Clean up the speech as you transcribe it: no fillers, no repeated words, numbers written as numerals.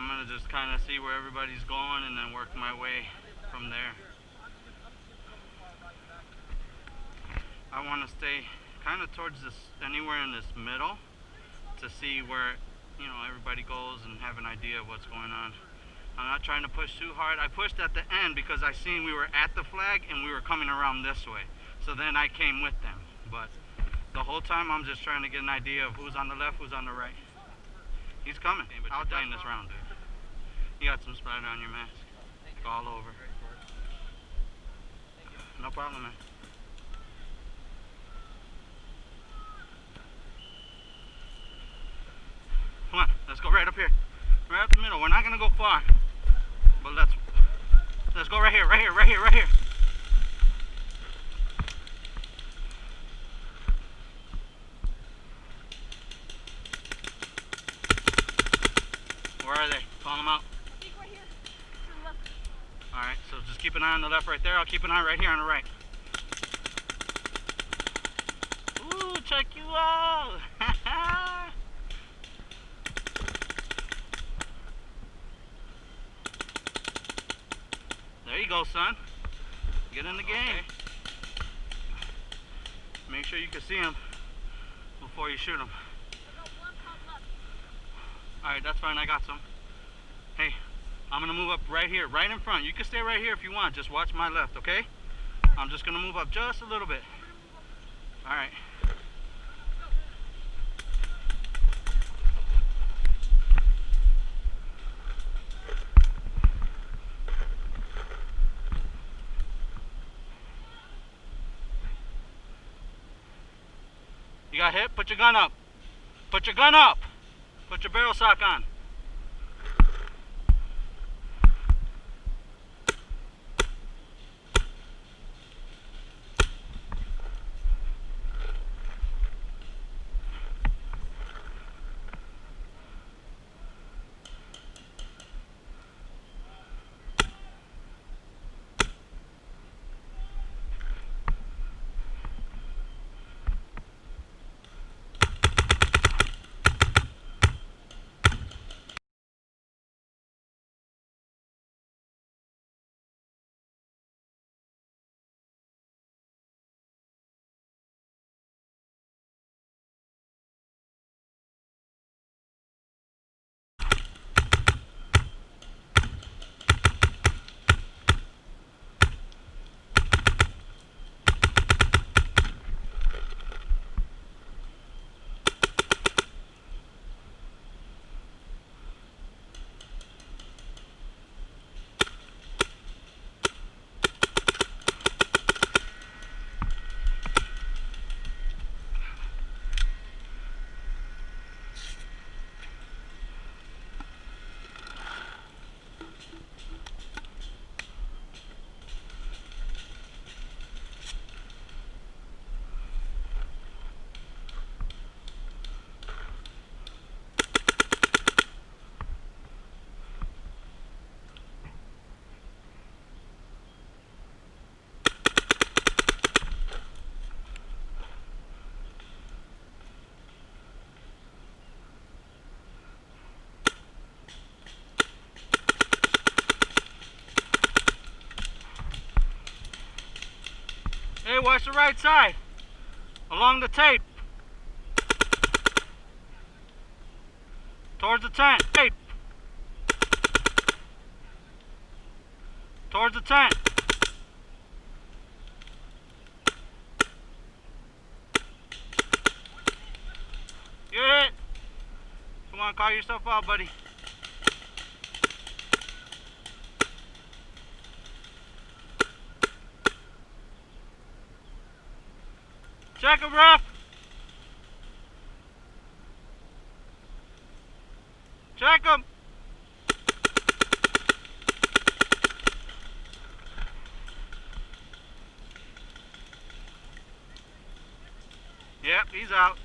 I'm gonna just kind of see where everybody's going and then work my way from there. I want to stay kind of towards this, anywhere in this middle, to see where, you know, everybody goes and have an idea of what's going on. I'm not trying to push too hard. I pushed at the end because I seen we were at the flag and we were coming around this way. So then I came with them. But the whole time I'm just trying to get an idea of who's on the left, who's on the right. He's coming. I'll die in this round, dude. You got some splatter on your mask. All over. No problem, man. Come on, let's go right up here. Right up the middle. We're not gonna go far. But let's go right here, right here, right here, right here. Where are they? Call them out. I think right here. To the left. Alright, so just keep an eye on the left right there. I'll keep an eye right here on the right. Ooh, check you out! There you go, son. Get in the game. Okay. Make sure you can see him before you shoot him. Alright, that's fine. I got some. Hey, I'm going to move up right here, right in front. You can stay right here if you want. Just watch my left, okay? I'm just going to move up just a little bit. Alright. You got hit? Put your gun up. Put your gun up. Put your barrel sock on. Hey, watch the right side. Along the tape. Towards the tent. Tape. Towards the tent. You hit. Come on, call yourself out, buddy. Check him, ref. Check him. Yep, he's out.